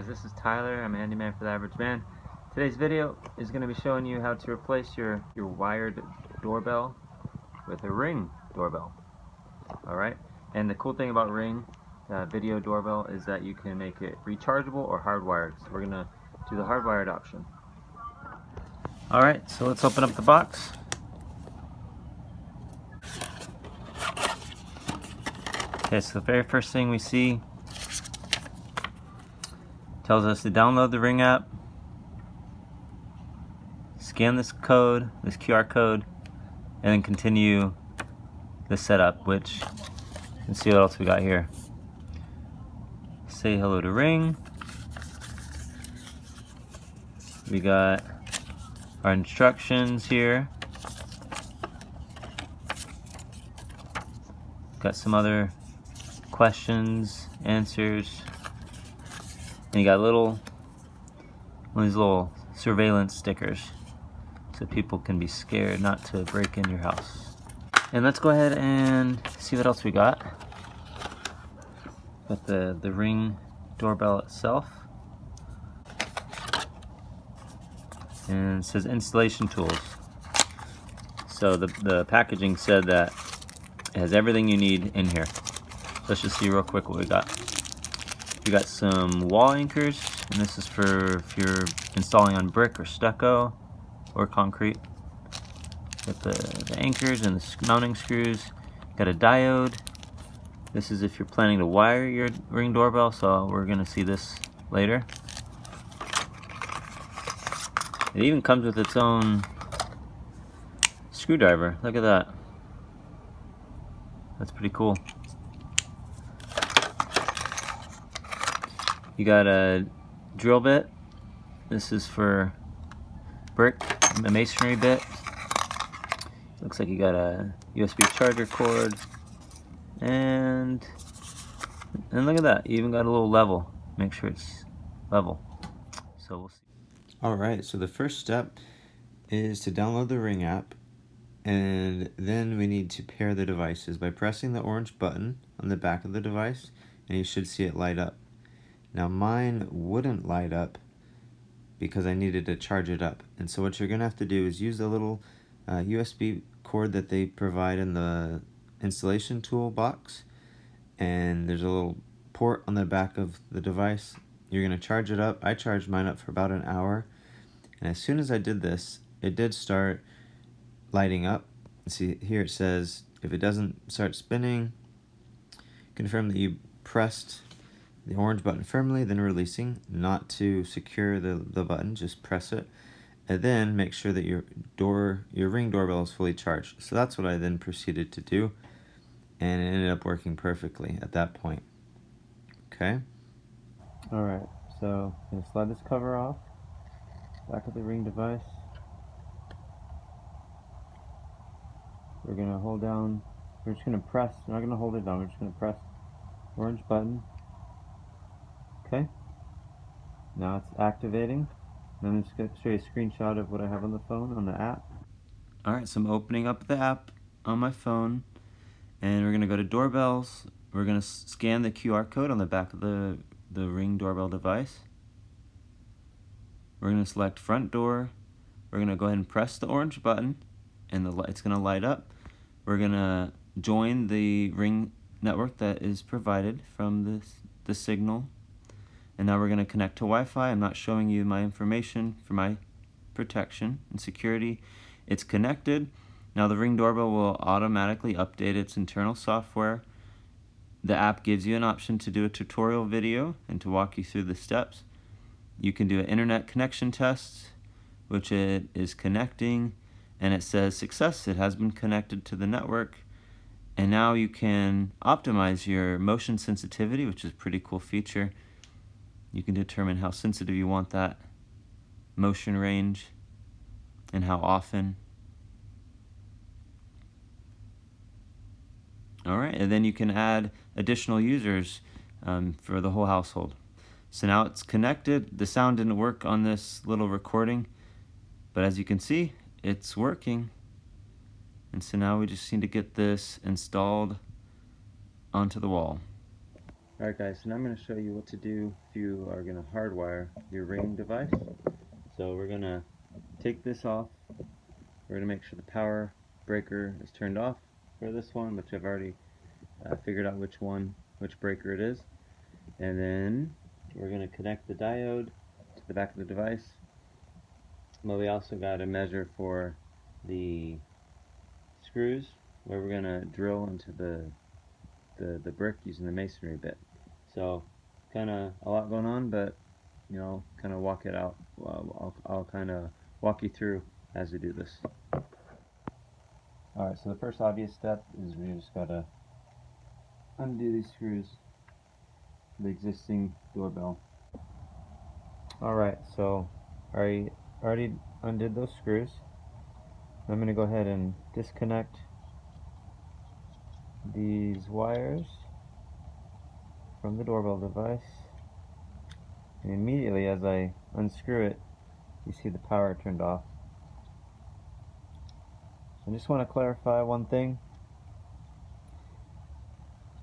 this is Tyler. I'm a handyman for the average man. Today's video is going to be showing you how to replace your wired doorbell with a Ring doorbell. Alright, and the cool thing about Ring video doorbell is that you can make it rechargeable or hardwired. So we're going to do the hardwired option. Alright, so let's open up the box. Okay, so the very first thing we see tells us to download the Ring app, scan this code, this QR code, and then continue the setup, which you can see what else we got here. Say hello to Ring. We got our instructions here. Got some other questions, answers. And you got one of these little surveillance stickers so people can be scared not to break in your house. And let's go ahead and see what else we got. Got the Ring doorbell itself. And it says installation tools. So the packaging said that it has everything you need in here. Let's just see real quick what we got. We got some wall anchors, and this is for if you're installing on brick or stucco or concrete. Got the anchors and the mounting screws. Got a diode. This is if you're planning to wire your Ring doorbell, so we're gonna see this later. It even comes with its own screwdriver. Look at that. That's pretty cool. You got a drill bit. This is for brick, a masonry bit. Looks like you got a USB charger cord. And look at that, you even got a little level. Make sure it's level. So we'll see. Alright, so the first step is to download the Ring app, and then we need to pair the devices by pressing the orange button on the back of the device, and you should see it light up. Now mine wouldn't light up because I needed to charge it up, and so what you're going to have to do is use the little USB cord that they provide in the installation tool box, and there's a little port on the back of the device. You're going to charge it up. I charged mine up for about an hour, and as soon as I did this, it did start lighting up. See here it says if it doesn't start spinning, confirm that you pressed the orange button firmly, then releasing. Not to secure the button, just press it, and then make sure that your Ring doorbell is fully charged. So that's what I then proceeded to do, and it ended up working perfectly at that point. Okay. Alright, so I'm going to slide this cover off, back of the Ring device. We're going to hold down, we're just going to press, we're not going to hold it down, we're just going to press orange button. Okay, now it's activating. And I'm just going to show you a screenshot of what I have on the phone, on the app. Alright, so I'm opening up the app on my phone, and we're going to go to doorbells. We're going to scan the QR code on the back of the Ring doorbell device. We're going to select front door. We're going to go ahead and press the orange button, and it's going to light up. We're going to join the Ring network that is provided from the signal. And now we're going to connect to Wi-Fi. I'm not showing you my information for my protection and security. It's connected. Now the Ring doorbell will automatically update its internal software. The app gives you an option to do a tutorial video and to walk you through the steps. You can do an internet connection test, which it is connecting, and it says success. It has been connected to the network. And now you can optimize your motion sensitivity, which is a pretty cool feature. You can determine how sensitive you want that motion range and how often. Alright, and then you can add additional users for the whole household. So now it's connected. The sound didn't work on this little recording, but as you can see, it's working. And so now we just need to get this installed onto the wall. Alright guys, so now I'm going to show you what to do if you are going to hardwire your Ring device. So we're going to take this off. We're going to make sure the power breaker is turned off for this one, which I've already figured out which breaker it is. And then we're going to connect the diode to the back of the device. But we also got to measure for the screws where we're going to drill into the brick using the masonry bit. So kind of a lot going on, but you know, kind of walk it out. I'll kind of walk you through as we do this. Alright, so the first obvious step is we just gotta undo these screws for the existing doorbell. Alright, so I already undid those screws. I'm going to go ahead and disconnect these wires from the doorbell device. And immediately as I unscrew it, you see the power turned off. I just want to clarify one thing.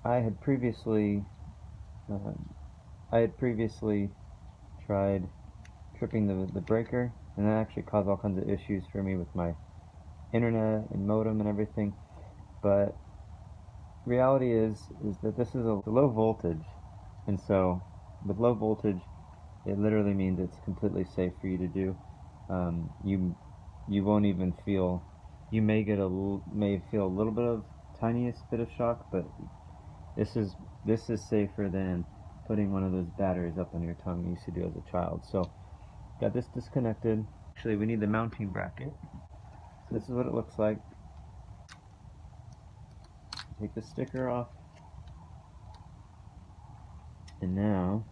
I had previously tried tripping the breaker, and that actually caused all kinds of issues for me with my internet and modem and everything. But reality is that this is a low voltage, and so with low voltage, it literally means it's completely safe for you to do. You won't even feel. You may feel a little bit of tiniest bit of shock, but this is safer than putting one of those batteries up on your tongue you used to do as a child. So got this disconnected. Actually, we need the mounting bracket. So this is what it looks like. Take the sticker off, and now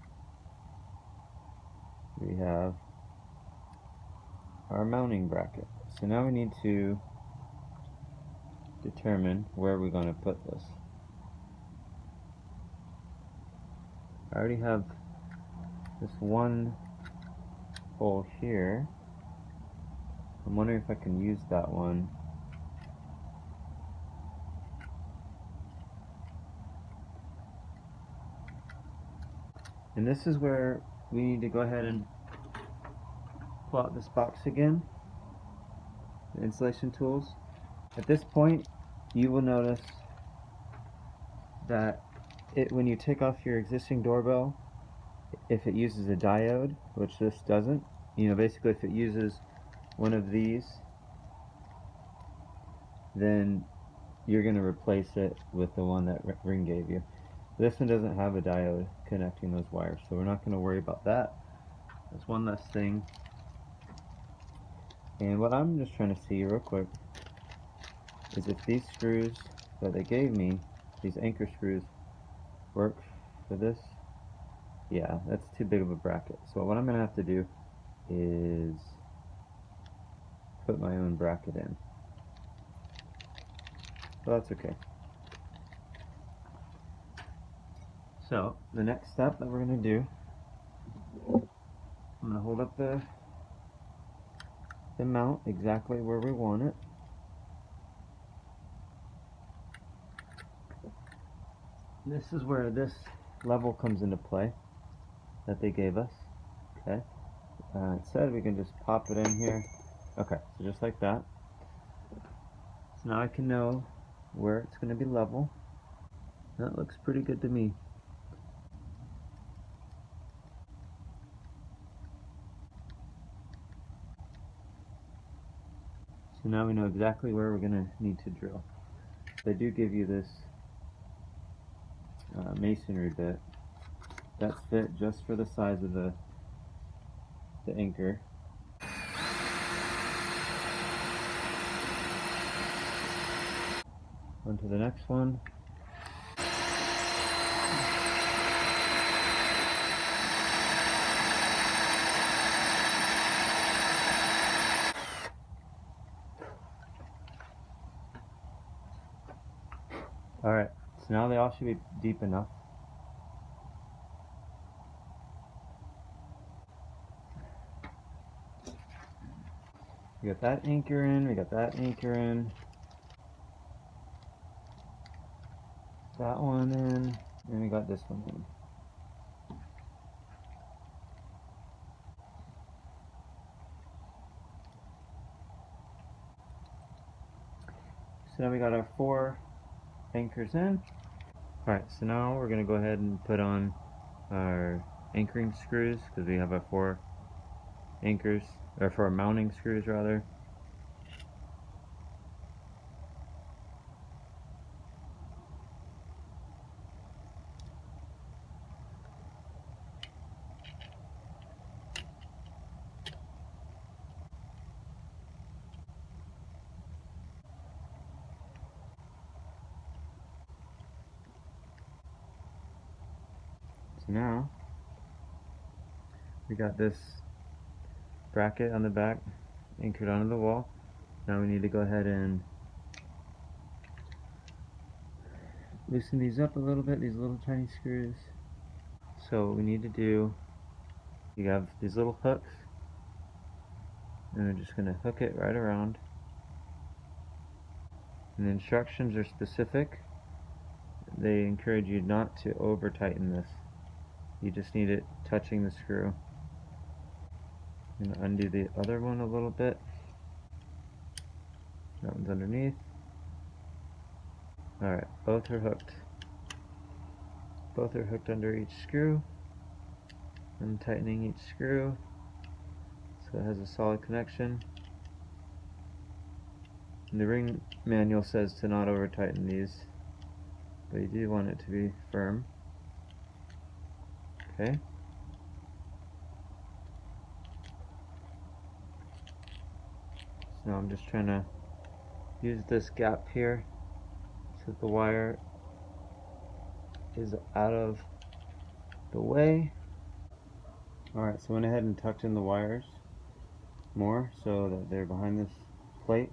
we have our mounting bracket. So now we need to determine where we're going to put this. I already have this one hole here. I'm wondering if I can use that one. And this is where we need to go ahead and pull out this box again, the installation tools. At this point, you will notice that when you take off your existing doorbell, if it uses a diode, which this doesn't, basically if it uses one of these, then you're going to replace it with the one that Ring gave you. This one doesn't have a diode connecting those wires, so we're not going to worry about that. That's one less thing. And what I'm just trying to see real quick is if these screws that they gave me, these anchor screws, work for this. Yeah, that's too big of a bracket. So what I'm going to have to do is put my own bracket in. But that's okay. So the next step that we're going to do, I'm going to hold up the mount exactly where we want it. This is where this level comes into play that they gave us. Okay, it said we can just pop it in here. Okay, so just like that. So now I can know where it's going to be level. That looks pretty good to me. So now we know exactly where we're going to need to drill. They do give you this masonry bit that's fit just for the size of the anchor. On to the next one. Alright, so now they all should be deep enough. We got that anchor in, we got that anchor in, that one in, and we got this one in. so now we got our 4 anchors in. Alright, so now we're going to go ahead and put on our anchoring screws, because we have our 4 anchors, or 4 mounting screws rather. So now we got this bracket on the back anchored onto the wall. Now we need to go ahead and loosen these up a little bit, these little tiny screws. So what we need to do, you have these little hooks, and we're just going to hook it right around. And the instructions are specific. They encourage you not to over tighten this. You just need it touching the screw. I'm going to undo the other one a little bit. That one's underneath. Alright, both are hooked. Both are hooked under each screw. I'm tightening each screw so it has a solid connection. And the Ring manual says to not over tighten these, but you do want it to be firm. Okay. So now I'm just trying to use this gap here so that the wire is out of the way. Alright, so I went ahead and tucked in the wires more so that they're behind this plate,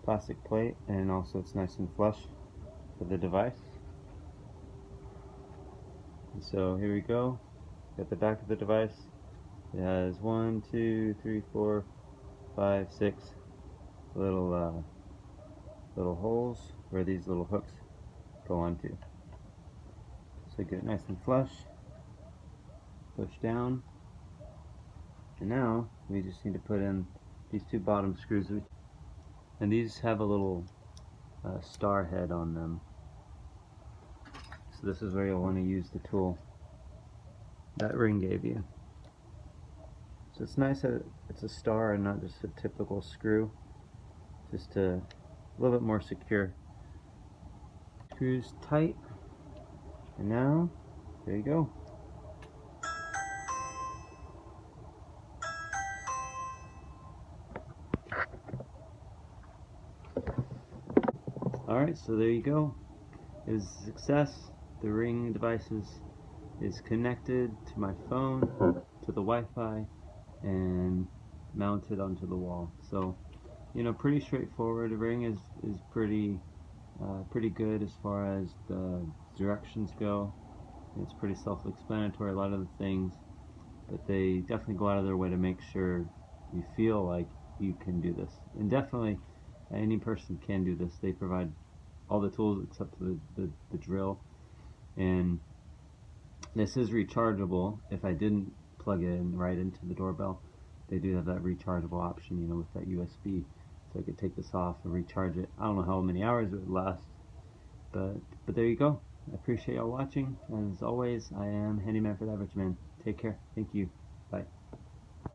plastic plate, and also it's nice and flush for the device. And so here we go. Got the back of the device. It has 1, 2, 3, 4, 5, 6 little holes where these little hooks go onto. So get it nice and flush. Push down. And now we just need to put in these 2 bottom screws, and these have a little star head on them. So this is where you'll want to use the tool that Ring gave you. So it's nice that it's a star and not just a typical screw, just a little bit more secure. Screws tight, and now there you go. Alright, so there you go. It was a success. The Ring device is connected to my phone, to the Wi-Fi, and mounted onto the wall. So, you know, pretty straightforward. The Ring is pretty good as far as the directions go. It's pretty self-explanatory, a lot of the things, but they definitely go out of their way to make sure you feel like you can do this. And definitely any person can do this. They provide all the tools except for the drill. And this is rechargeable. If I didn't plug it in right into the doorbell, they do have that rechargeable option, you know, with that USB. So I could take this off and recharge it. I don't know how many hours it would last, but there you go. I appreciate y'all watching, and as always, I am Handyman for the Average Man. Take care. Thank you.